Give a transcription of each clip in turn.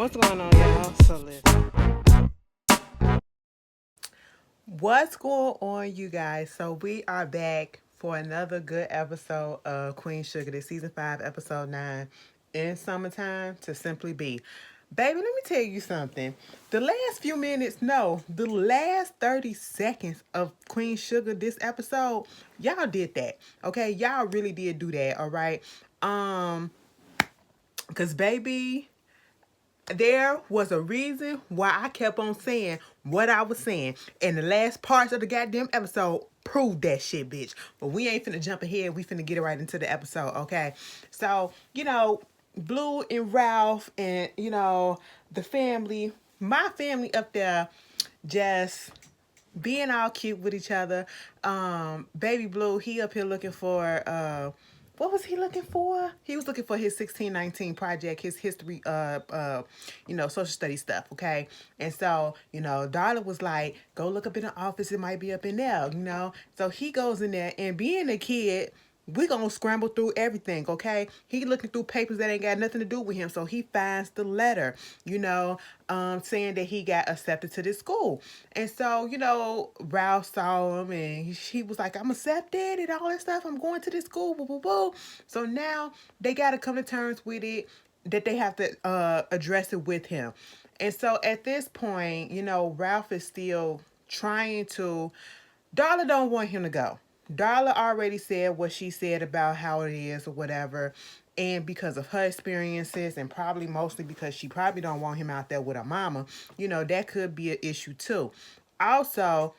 What's going on, y'all? So listen. What's going on, you guys? So we are back for another good episode of Queen Sugar, this season 5, episode 9, in summertime to simply be. Baby, let me tell you something. The last few minutes, no, the last 30 seconds of Queen Sugar this episode, y'all did that. Okay, y'all really did do that, all right? Cause baby, there was a reason why I kept on saying what I was saying. And the last parts of the goddamn episode proved that shit, bitch. But we ain't finna jump ahead. We finna get it right into the episode, okay? So, Blue and Ralph and, the family, my family up there just being all cute with each other. Baby Blue, he up here looking for what was he looking for? He was looking for his 1619 project, his history, social study stuff, okay? And so, Darla was like, go look up in the office, it might be up in there. So he goes in there, and being a kid, we gonna scramble through everything, okay? He looking through papers that ain't got nothing to do with him, so he finds the letter, saying that he got accepted to this school. And so, Ralph saw him, and he was like, I'm accepted and all that stuff. I'm going to this school, boo, boo, boo. So now they gotta come to terms with it, that they have to address it with him. And so at this point, Ralph is still trying to. Darla don't want him to go. Darla already said what she said about how it is or whatever. And because of her experiences, and probably mostly because she probably don't want him out there with her mama, that could be an issue too. Also,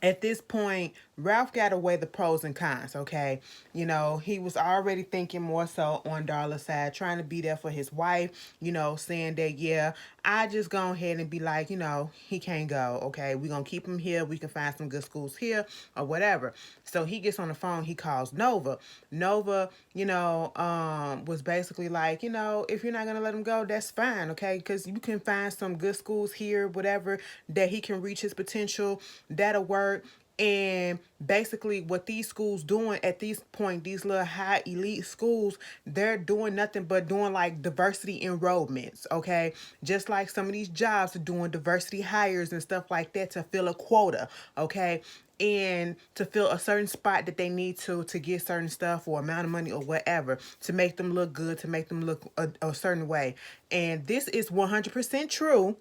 at this point, Ralph got to weigh the pros and cons, okay? He was already thinking more so on Darla's side, trying to be there for his wife, saying that, yeah, I just go ahead and be like, he can't go, okay? We're going to keep him here. We can find some good schools here or whatever. So he gets on the phone. He calls Nova. Nova, was basically like, if you're not going to let him go, that's fine, okay? Because you can find some good schools here, whatever, that he can reach his potential. That'll work. And basically what these schools doing at this point, these little high elite schools, they're doing nothing but doing like diversity enrollments, okay? Just like some of these jobs are doing diversity hires and stuff like that to fill a quota, okay? And to fill a certain spot that they need to get certain stuff or amount of money or whatever, to make them look good, to make them look a certain way. And this is 100% true.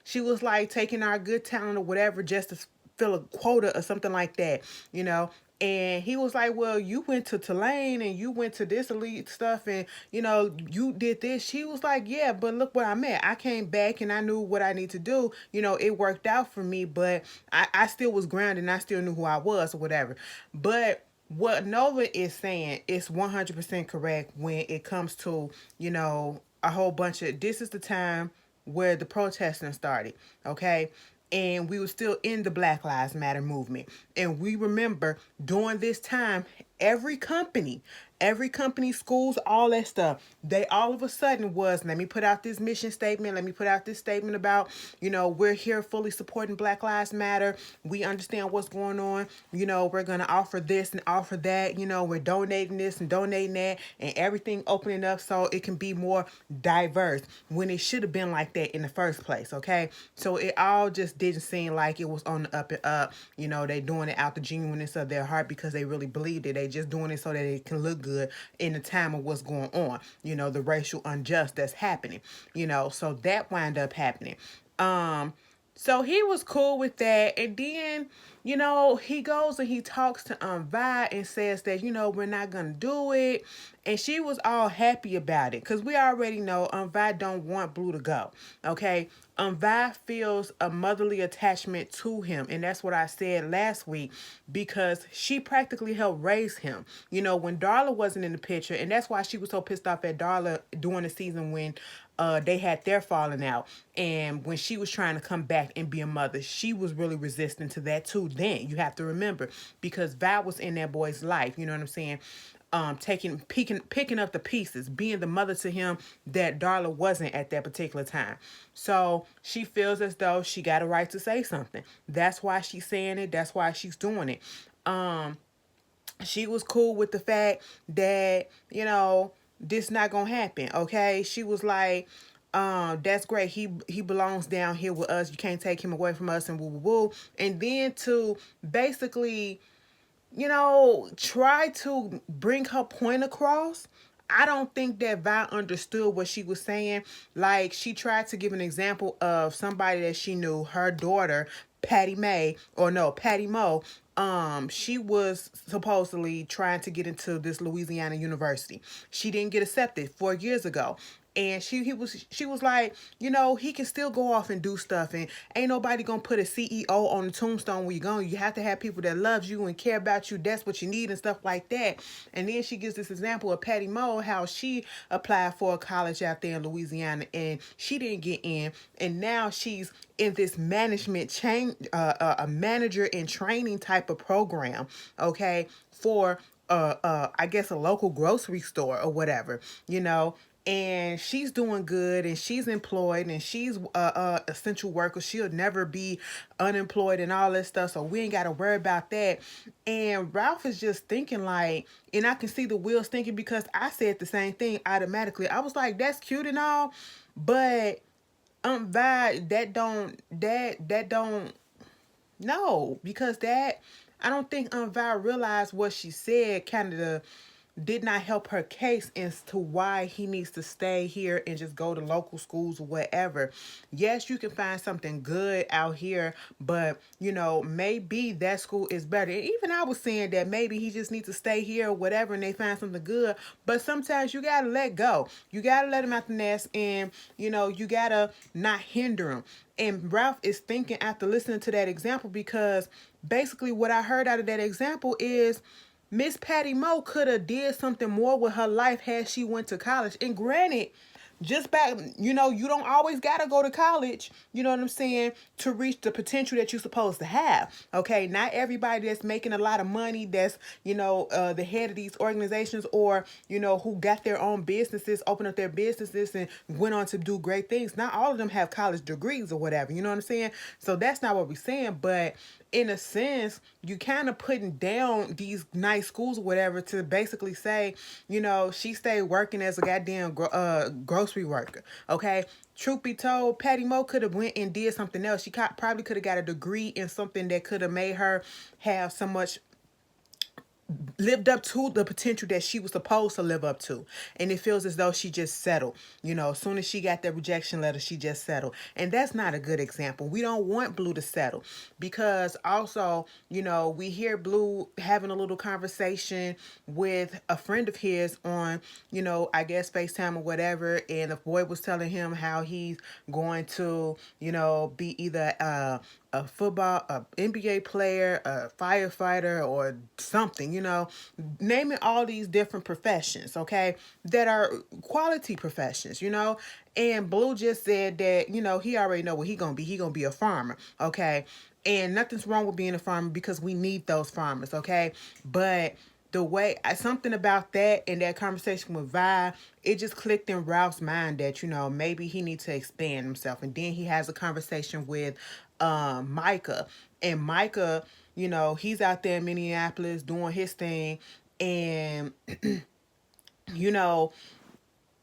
She was like taking our good talent or whatever just to fill a quota or something like that, And he was like, well, you went to Tulane and you went to this elite stuff and, you did this. She was like, yeah, but look what I meant. I came back and I knew what I need to do. It worked out for me, but I still was grounded and I still knew who I was or whatever. But what Nova is saying is 100% correct when it comes to, a whole bunch of, this is the time where the protesting started, okay? And we were still in the Black Lives Matter movement. And we remember during this time, every company, schools, all that stuff, they all of a sudden was, let me put out this mission statement. Let me put out this statement about, we're here fully supporting Black Lives Matter. We understand what's going on. We're going to offer this and offer that. We're donating this and donating that and everything opening up so it can be more diverse when it should have been like that in the first place, okay? So it all just didn't seem like it was on the up and up. They doing it out the genuineness of their heart because they really believed it. They just doing it so that it can look good in the time of what's going on, the racial unjust that's happening, so that wind up happening. So he was cool with that. And then, he goes and he talks to Vi and says that, we're not gonna do it. And she was all happy about it. Cause we already know Vi don't want Blue to go. Okay. Vi feels a motherly attachment to him. And that's what I said last week, because she practically helped raise him. When Darla wasn't in the picture, and that's why she was so pissed off at Darla during the season when they had their falling out. And when she was trying to come back and be a mother, she was really resistant to that too. Then you have to remember, because Val was in that boy's life, you know what I'm saying? Picking up the pieces, being the mother to him that Darla wasn't at that particular time. So she feels as though she got a right to say something. That's why she's saying it. That's why she's doing it. She was cool with the fact that, this not gonna happen. Okay, she was like, that's great. He belongs down here with us. You can't take him away from us and woo woo woo. And then to basically, try to bring her point across. I don't think that Vi understood what she was saying. Like, she tried to give an example of somebody that she knew, her daughter, Patty May, or no, Patty Mo. She was supposedly trying to get into this Louisiana university. She didn't get accepted 4 years ago. And she was like, he can still go off and do stuff, and ain't nobody gonna put a CEO on the tombstone where you're going. You have to have people that loves you and care about you. That's what you need and stuff like that. And then she gives this example of Patty Mo, how she applied for a college out there in Louisiana and she didn't get in, and now she's in this management change, a manager in training type of program, okay, for I guess a local grocery store or whatever, and she's doing good and she's employed and she's a essential worker. She'll never be unemployed and all that stuff, so we ain't got to worry about that. And Ralph is just thinking like, and I can see the wheels thinking, because I said the same thing automatically. I was like, that's cute and all, but Vi, that don't no, because that, I don't think Vi realized what she said kind of did not help her case as to why he needs to stay here and just go to local schools or whatever. Yes, you can find something good out here, but maybe that school is better. And even I was saying that maybe he just needs to stay here or whatever, and they find something good. But sometimes you gotta let go. You gotta let him out the nest, and you gotta not hinder him. And Ralph is thinking after listening to that example, because basically what I heard out of that example is Miss Patty Mo could have did something more with her life had she went to college. And granted, just back, you don't always gotta go to college, you know what I'm saying, to reach the potential that you're supposed to have. Okay, not everybody that's making a lot of money, that's the head of these organizations, or who got their own businesses, open up their businesses and went on to do great things. Not all of them have college degrees or whatever, you know what I'm saying? So that's not what we're saying, but in a sense, you kind of putting down these nice schools or whatever to basically say, she stayed working as a goddamn grocery worker. Okay. Truth be told, Patty Mo could have went and did something else. She probably could have got a degree in something that could have made her have so much, lived up to the potential that she was supposed to live up to. And it feels as though she just settled. As soon as she got that rejection letter, she just settled. And that's not a good example. We don't want Blue to settle, because also, we hear Blue having a little conversation with a friend of his on, I guess FaceTime or whatever. And the boy was telling him how he's going to, be either a football, a NBA player, a firefighter, or something, naming all these different professions, okay, that are quality professions, and Blue just said that, he already know what he gonna be. He gonna be a farmer, okay, and nothing's wrong with being a farmer, because we need those farmers, okay, but the way something about that in that conversation with Vi, it just clicked in Ralph's mind that maybe he needs to expand himself. And then he has a conversation with Micah, and Micah, he's out there in Minneapolis doing his thing, and you know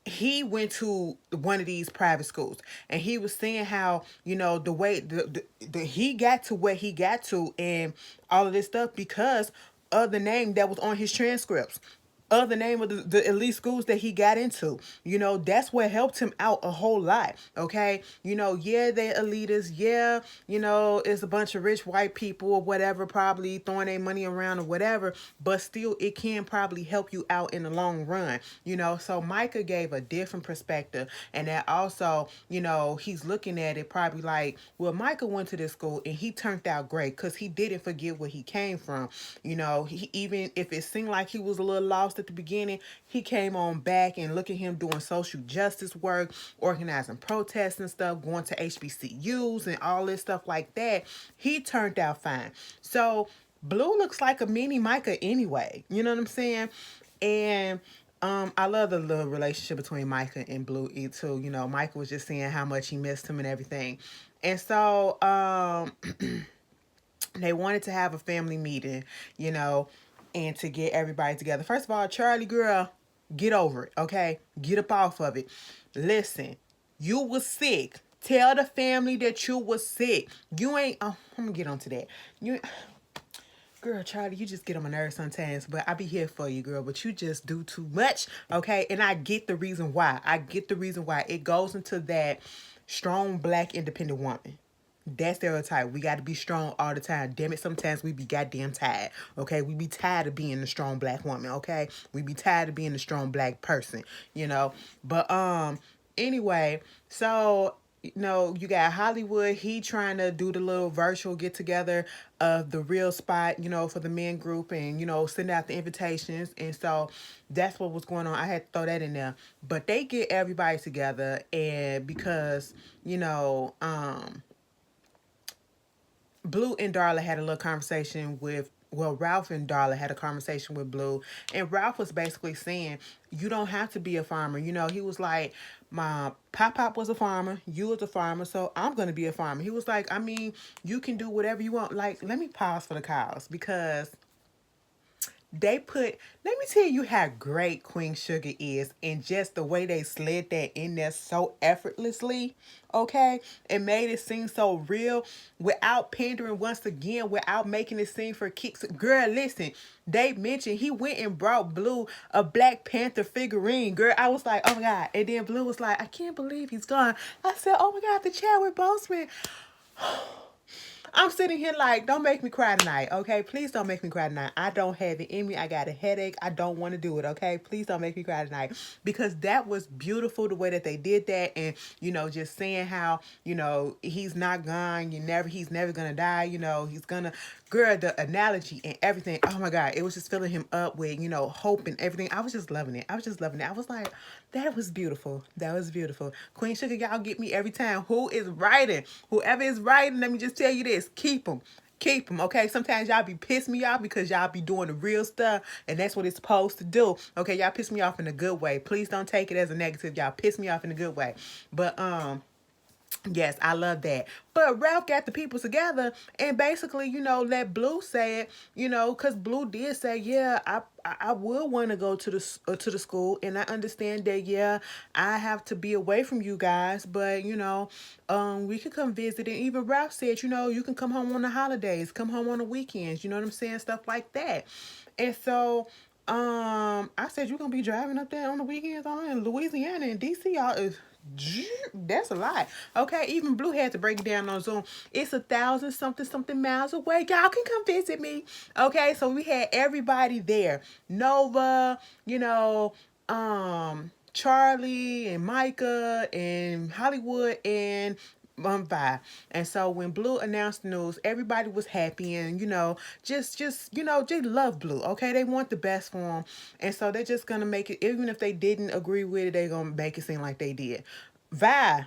he went to one of these private schools, and he was saying how the way the he got to where he got to and all of this stuff because of the name that was on his transcripts, of the name of the elite schools that he got into. That's what helped him out a whole lot. Okay. Yeah, they're elitists. Yeah, it's a bunch of rich white people or whatever, probably throwing their money around or whatever, but still it can probably help you out in the long run. So Micah gave a different perspective, and that also, he's looking at it probably like, well, Micah went to this school and he turned out great because he didn't forget where he came from. He, even if it seemed like he was a little lost at the beginning, he came on back, and look at him doing social justice work, organizing protests and stuff, going to HBCUs and all this stuff like that. He turned out fine. So Blue looks like a mini Micah anyway. You know what I'm saying? And I love the little relationship between Micah and Blue too. Micah was just saying how much he missed him and everything. And so they wanted to have a family meeting, and to get everybody together. First of all, Charley girl, Get over it, okay? Get up off of it. Listen, you was sick. Tell the family that you was sick. You ain't. Oh, I'm gonna get onto that. You, girl, Charlie, you just get on my nerves sometimes, but I be here for you, girl. But you just do too much, okay? And I get the reason why. I get the reason why. It goes into that strong black independent woman. That stereotype. We got to be strong all the time. Damn it, sometimes we be goddamn tired. Okay, we be tired of being the strong black woman. Okay, we be tired of being the strong black person. You know, but anyway, so you got Hollywood. He trying to do the little virtual get together of the real spot. For the men group, and send out the invitations. And so that's what was going on. I had to throw that in there. But they get everybody together, and because Blue and Darla had a little conversation with, well, Ralph and Darla had a conversation with Blue, and Ralph was basically saying, you don't have to be a farmer. He was like, my Pop was a farmer, you was a farmer, so I'm going to be a farmer. He was like, I mean, you can do whatever you want. Like, let me pause for the cows, because let me tell you how great Queen Sugar is, and just the way they slid that in there so effortlessly, okay? It made it seem so real without pandering, once again, without making it seem for kicks. Girl, listen, they mentioned he went and brought Blue a Black Panther figurine. Girl, I was like, oh my God. And then Blue was like, I can't believe he's gone. I said, oh my God, the Chadwick Boseman. I'm sitting here like, don't make me cry tonight, okay? Please don't make me cry tonight. I don't have it in me. I got a headache. I don't want to do it, okay? Please don't make me cry tonight. Because that was beautiful, the way that they did that. And, just saying how, he's not gone. He's never going to die. He's going to, girl, the analogy and everything. Oh my God. It was just filling him up with, hope and everything. I was just loving it. I was like, that was beautiful. That was beautiful. Queen Sugar, y'all get me every time. Who is writing? Whoever is writing, let me just tell you this. Keep them. Keep them, okay? Sometimes y'all be pissing me off because y'all be doing the real stuff, and that's what it's supposed to do. Okay, y'all piss me off in a good way. Please don't take it as a negative. Y'all piss me off in a good way. But yes, I love that. But Ralph got the people together and basically, let Blue say it, because Blue did say, yeah, I would want to go to the school, and I understand that, yeah, I have to be away from you guys, but we could come visit. And even Ralph said, you can come home on the holidays, come home on the weekends, you know what I'm saying, stuff like that. And so I said, you're gonna be driving up there on the weekends in Louisiana and DC, y'all. That's a lot. Okay, even Blue had to break it down on Zoom. It's 1,000 something miles away. Y'all can come visit me. Okay, so we had everybody there. Nova, Charlie and Micah and Hollywood and Vi. And so when Blue announced the news, everybody was happy, and just they love Blue. Okay, they want the best for him, and so they're just gonna make it. Even if they didn't agree with it, they're gonna make it seem like they did. Vi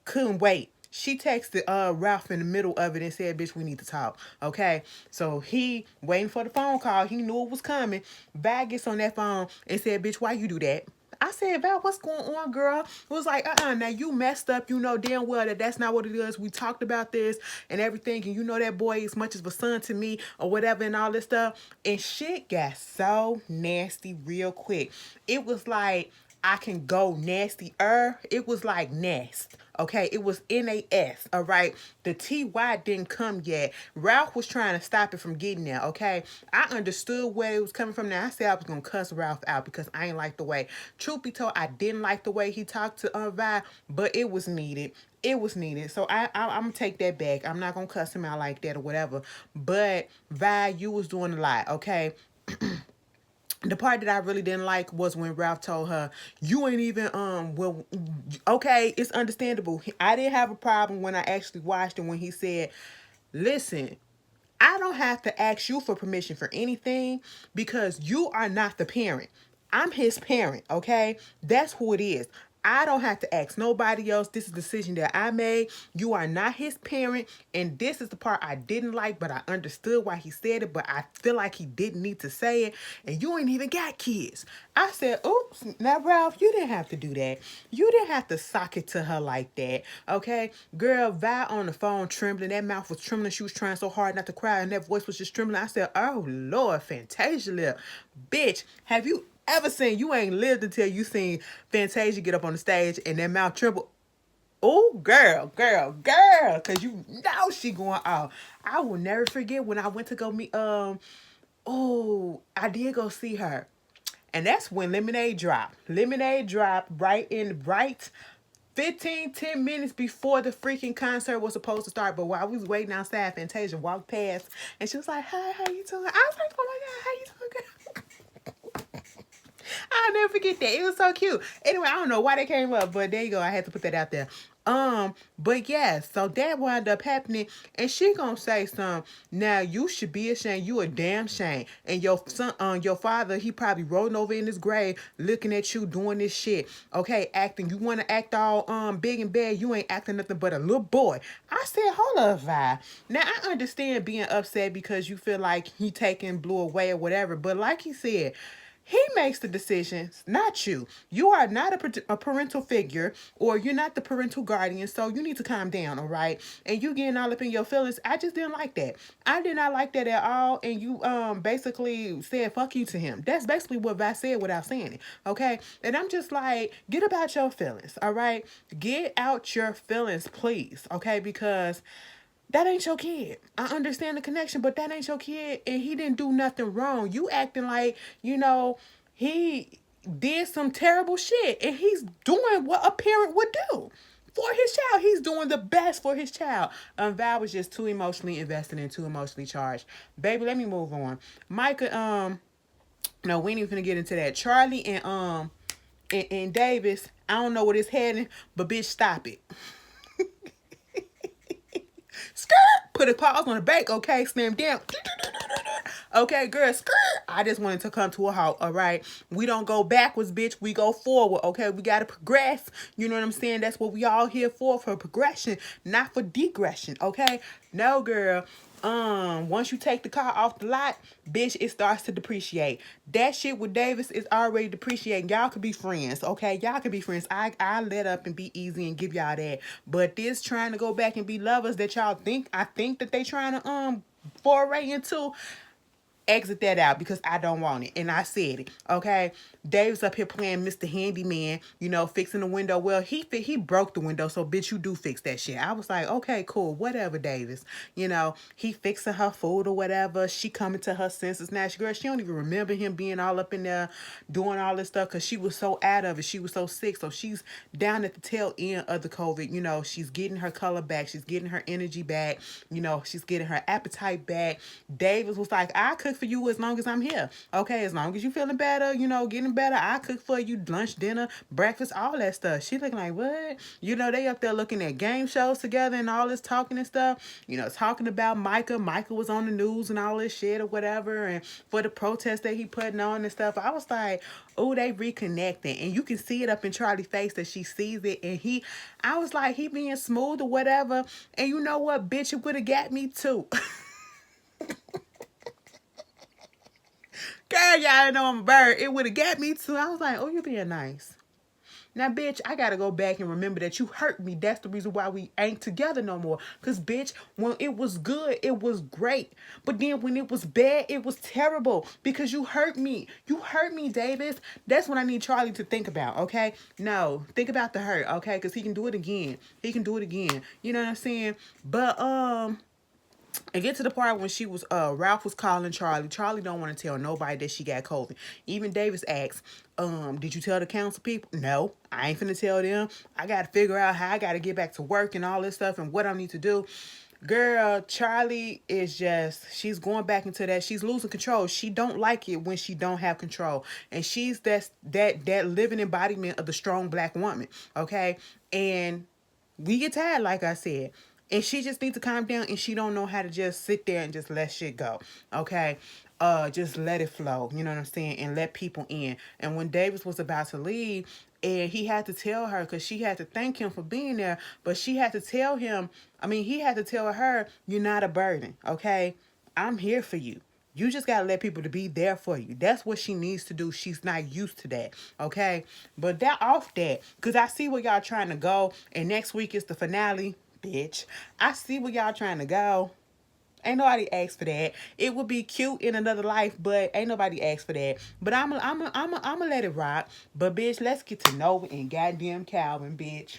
couldn't wait. She texted Ralph in the middle of it and said, bitch, we need to talk. Okay? So he waiting for the phone call. He knew it was coming. Vi gets on that phone and said, bitch, why you do that? I said, Val, what's going on, girl? It was like, now you messed up. You know damn well that that's not what it is. We talked about this and everything, and that boy as much as a son to me or whatever and all this stuff. And shit got so nasty real quick. It was like, I can go nastier. It was like nest. Okay, it was NAS. All right, the TY didn't come yet. Ralph was trying to stop it from getting there. Okay, I understood where it was coming from. Now I said I was gonna cuss Ralph out because I ain't like the way. Truth be told, I didn't like the way he talked to Vi, but it was needed. It was needed. So I'm gonna take that back. I'm not gonna cuss him out like that or whatever. But Vi, you was doing a lot. Okay. The part that I really didn't like was when Ralph told her, you ain't even, well, okay, it's understandable. I didn't have a problem when I actually watched it when he said, listen, I don't have to ask you for permission for anything because you are not the parent. I'm his parent, okay? That's who it is. I don't have to ask nobody else. This is a decision that I made. You are not his parent. And this is the part I didn't like, but I understood why he said it, but I feel like he didn't need to say it. And you ain't even got kids. I said, oops, now Ralph, you didn't have to do that. You didn't have to sock it to her like that, okay? Girl, Vi on the phone trembling. That mouth was trembling. She was trying so hard not to cry, and that voice was just trembling. I said, oh, Lord, Fantasia lip. Bitch, have you... ever seen. You ain't lived until you seen Fantasia get up on the stage and that mouth tremble. Oh, girl, cause you know she going out. I will never forget when I went to go meet. Oh, I did go see her, and that's when Lemonade dropped. Lemonade dropped right 15, 10 minutes before the freaking concert was supposed to start. But while we was waiting outside, Fantasia walked past, and she was like, "Hi, how you doing?" I was like, "Oh my god, how you doing, girl?" I'll never forget that. It was so cute. Anyway, I don't know why they came up, but there you go. I had to put that out there. But yeah, so that wound up happening, and she gonna say something. Now you should be ashamed. You a damn shame. And your son, your father, he probably rolling over in his grave, looking at you doing this shit. Okay, acting. You want to act all big and bad. You ain't acting nothing but a little boy. I said, hold up, Vi. Now I understand being upset because you feel like he taking Blue away or whatever. But like he said. He makes the decisions, not you. You are not a parental figure, or you're not the parental guardian, so you need to calm down, all right? And you getting all up in your feelings, I just didn't like that. I did not like that at all, and you basically said fuck you to him. That's basically what I said without saying it, okay? And I'm just like, get about your feelings, all right? Get out your feelings, please, okay? Because that ain't your kid. I understand the connection, but that ain't your kid, and he didn't do nothing wrong. You acting like, he did some terrible shit, and he's doing what a parent would do for his child. He's doing the best for his child. Val was just too emotionally invested and too emotionally charged. Baby, let me move on. Micah, no, we ain't even gonna get into that. Charley and Davis, I don't know what it's heading, but bitch, stop it. Skirt. Put a pause on the back, okay? Slam down. Okay, girl, skirt. I just wanted to come to a halt, all right? We don't go backwards, bitch. We go forward, okay? We got to progress. You know what I'm saying? That's what we all here for progression, not for degression, okay? No, girl. Once you take the car off the lot, bitch, it starts to depreciate. That shit with Davis is already depreciating. Y'all could be friends, okay? Y'all could be friends. I let up and be easy and give y'all that. But this trying to go back and be lovers that y'all think, I think that they trying to foray into, exit that out because I don't want it. And I said it. Okay. Dave's up here playing Mr. Handyman, fixing the window. Well, he broke the window, so bitch, you do fix that shit. I was like, okay, cool, whatever, Davis. He fixing her food or whatever. She coming to her senses now. She don't even remember him being all up in there doing all this stuff because she was so out of it. She was so sick. So she's down at the tail end of the COVID. She's getting her color back. She's getting her energy back. She's getting her appetite back. Davis was like, I cook for you as long as I'm here. Okay, as long as you feeling better, getting better, I cook for you lunch, dinner, breakfast, all that stuff. She looking like, what? They up there looking at game shows together and all this talking and stuff. Talking about Micah. Micah was on the news and all this shit or whatever, and for the protest that he putting on and stuff. I was like, oh, they reconnecting. And you can see it up in Charlie's face that she sees it. And I was like, he being smooth or whatever. And you know what, bitch, it would have got me too. Girl, y'all know I'm a bird. It would have got me too. I was like, oh, you're being nice. Now, bitch, I got to go back and remember that you hurt me. That's the reason why we ain't together no more. Because, bitch, when it was good, it was great. But then when it was bad, it was terrible. Because you hurt me. You hurt me, Davis. That's what I need Charley to think about, okay? No, think about the hurt, okay? Because he can do it again. He can do it again. You know what I'm saying? But, and get to the part when Ralph was calling Charley. Charley don't want to tell nobody that she got COVID. Even Davis asked, did you tell the council people? No, I ain't finna tell them. I got to figure out how I got to get back to work and all this stuff and what I need to do. Girl, Charley is she's going back into that. She's losing control. She don't like it when she don't have control. And she's that living embodiment of the strong black woman, okay? And we get tired, like I said. And she just needs to calm down, and she don't know how to just sit there and just let shit go. Okay? Just let it flow. You know what I'm saying? And let people in. And when Davis was about to leave, and he had to tell her, because she had to thank him for being there, but she had to tell him, he had to tell her, you're not a burden, okay? I'm here for you. You just got to let people to be there for you. That's what she needs to do. She's not used to that, okay? But that off that, because I see where y'all trying to go, and next week is the finale. Bitch, I see where y'all trying to go. Ain't nobody asked for that. It would be cute in another life, but ain't nobody asked for that. But I'm let it rock. But bitch, let's get to Nova and goddamn Calvin, bitch.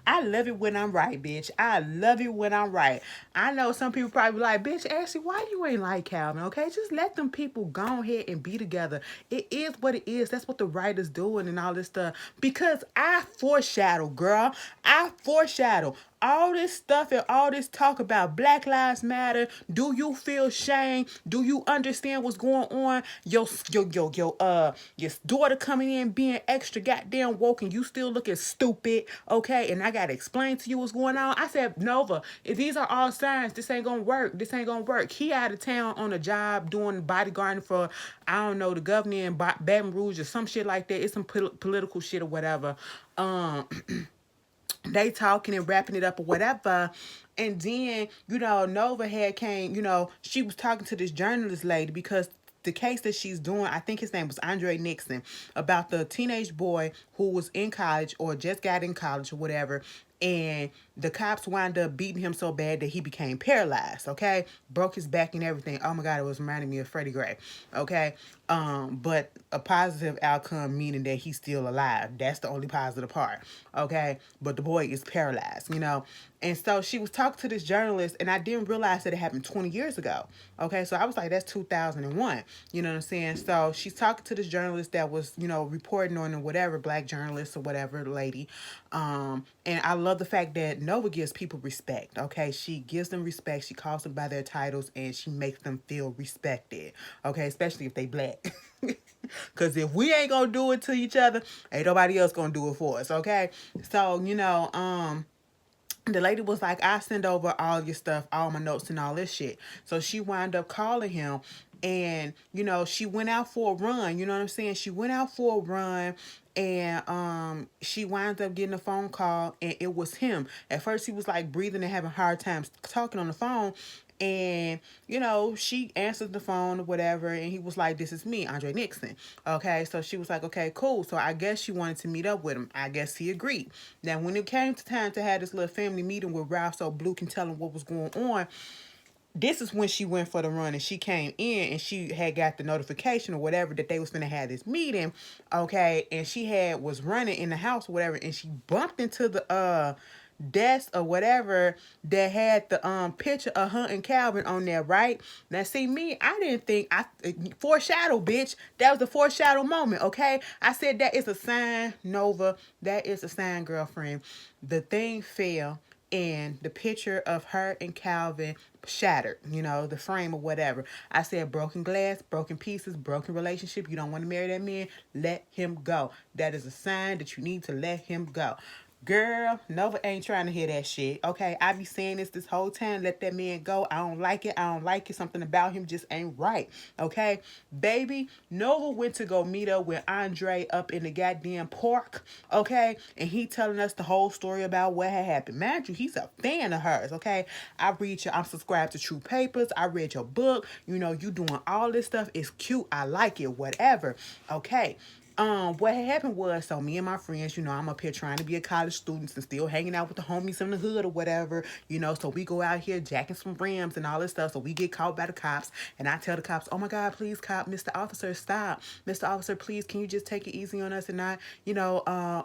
I love it when I'm right, bitch. I love it when I'm right. I know some people probably like, bitch, Ashley, why you ain't like Calvin? Okay, just let them people go ahead and be together. It is what it is. That's what the writers doing and all this stuff. Because I foreshadow, girl. I foreshadow all this stuff and all this talk about Black Lives Matter. Do you feel shame? Do you understand what's going on? Your daughter coming in being extra goddamn woke and you still looking stupid, okay? And I gotta explain to you what's going on. I said, Nova, if these are all signs, this ain't gonna work. This ain't gonna work. He out of town on a job doing bodyguarding for, I don't know, the governor in Baton Rouge or some shit like that. It's some political shit or whatever. Um they talking and wrapping it up or whatever. And then, Nova had came, she was talking to this journalist lady because the case that she's doing, I think his name was Andre Nixon, about the teenage boy who was in college or just got in college or whatever. And the cops wound up beating him so bad that he became paralyzed, okay? Broke his back and everything. Oh my God, it was reminding me of Freddie Gray, okay? But a positive outcome meaning that he's still alive. That's the only positive part, okay? But the boy is paralyzed. And so she was talking to this journalist, and I didn't realize that it happened 20 years ago, okay? So I was like, that's 2001, you know what I'm saying? So she's talking to this journalist that was, reporting on whatever, black journalist or whatever lady. And I love the fact that Nova gives people respect, okay? She gives them respect. She calls them by their titles, and she makes them feel respected, okay? Especially if they black. Because if we ain't going to do it to each other, ain't nobody else going to do it for us, okay? So, the lady was like, I send over all your stuff, all my notes and all this shit. So she wound up calling him, and she went out for a run. You know what I'm saying? She went out for a run, and she wound up getting a phone call, and it was him. At first he was like breathing and having hard times talking on the phone. And she answered the phone or whatever, and he was like, this is me, Andre Nixon. Okay, so she was like, okay, cool. So I guess she wanted to meet up with him. I guess he agreed. Now when it came to time to have this little family meeting with Ralph so Blue can tell him what was going on, this is when she went for the run, and she came in and she had got the notification or whatever that they was gonna have this meeting, okay? And she was running in the house or whatever, and she bumped into the desk or whatever that had the picture of her and Calvin on there, right? Now see me, I didn't think I foreshadow, bitch. That was a foreshadow moment, okay? I said that is a sign, Nova. That is a sign, girlfriend. The thing fell, and the picture of her and Calvin shattered, the frame or whatever. I said broken glass, broken pieces, broken relationship. You don't want to marry that man, let him go. That is a sign that you need to let him go. Girl, Nova ain't trying to hear that shit. Okay, I be saying this whole time. Let that man go. I don't like it. I don't like it. Something about him just ain't right. Okay, baby, Nova went to go meet up with Andre up in the goddamn park. Okay, and he telling us the whole story about what had happened. Mind you, he's a fan of hers. Okay, I'm subscribed to True Papers. I read your book. You doing all this stuff. It's cute. I like it. Whatever. Okay. What had happened was, so me and my friends, I'm up here trying to be a college student and still hanging out with the homies in the hood or whatever, so we go out here jacking some rims and all this stuff, so we get caught by the cops, and I tell the cops, oh my God, please, cop, Mr. Officer, stop. Mr. Officer, please, can you just take it easy on us and not,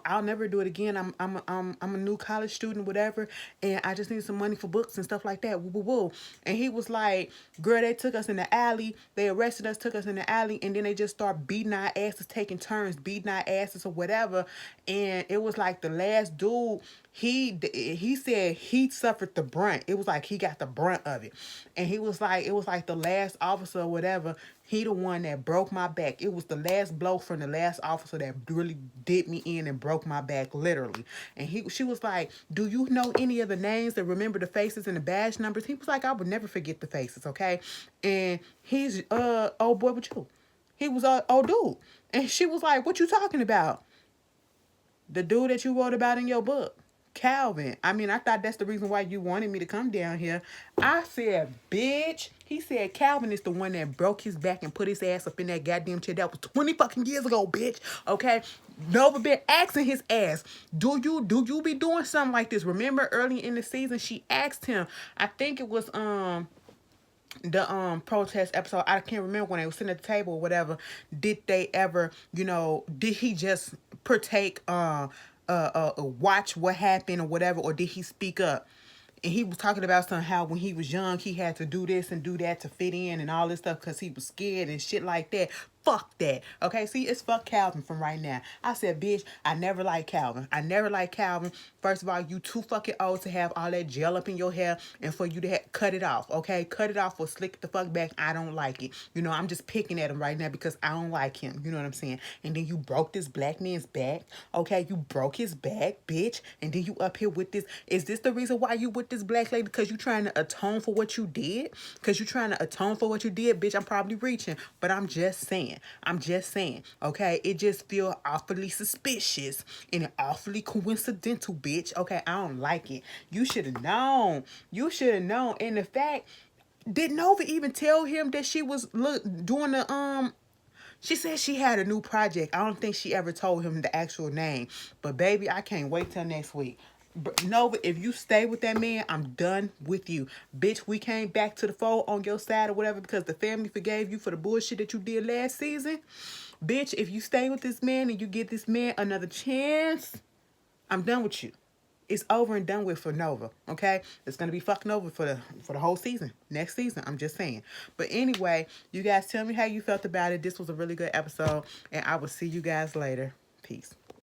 I'll never do it again. I'm a new college student, whatever, and I just need some money for books and stuff like that, woo, woo, woo. And he was like, girl, they took us in the alley, they arrested us, took us in the alley, and then they just start beating our asses, taking turns beating our asses or whatever. And it was like the last dude, he said he suffered the brunt. It was like he got the brunt of it. And he was like, it was like the last officer or whatever, he the one that broke my back. It was the last blow from the last officer that really did me in and broke my back, literally. And she was like, do you know any of the names that remember the faces and the badge numbers? He was like, I would never forget the faces, okay? And he's old boy with you. He was a old dude. And she was like, what you talking about? The dude that you wrote about in your book. Calvin, I mean, I thought that's the reason why you wanted me to come down here. I said, bitch. He said Calvin is the one that broke his back and put his ass up in that goddamn chair. That was 20 fucking years ago, bitch. Okay? Nova been asking his ass, do you be doing something like this? Remember early in the season, she asked him, I think it was the protest episode, I can't remember, when they were sitting at the table or whatever, did they ever, did he just partake watch what happened or whatever, or did he speak up? And he was talking about somehow when he was young, he had to do this and do that to fit in and all this stuff because he was scared and shit like that. Fuck that. Okay, see, it's fuck Calvin from right now. I said, bitch, I never liked Calvin. I never liked Calvin. First of all, you too fucking old to have all that gel up in your hair and for you to cut it off, okay? Cut it off or slick the fuck back. I don't like it. I'm just picking at him right now because I don't like him. You know what I'm saying? And then you broke this black man's back, okay? You broke his back, bitch. And then you up here with this. Is this the reason why you with this black lady? Because you trying to atone for what you did? Because you trying to atone for what you did? Bitch, I'm probably reaching. But I'm just saying. Okay? It just feel awfully suspicious and awfully coincidental, bitch. Okay? I don't like it. You should have known. You should have known. And the fact, did Nova even tell him that she was doing the she said she had a new project. I don't think she ever told him the actual name. But baby, I can't wait till next week. Nova, if you stay with that man, I'm done with you. Bitch, we came back to the fold on your side or whatever because the family forgave you for the bullshit that you did last season. Bitch, if you stay with this man and you give this man another chance, I'm done with you. It's over and done with for Nova, okay? It's gonna be fucking over for the whole season. Next season, I'm just saying. But anyway, you guys tell me how you felt about it. This was a really good episode, and I will see you guys later. Peace.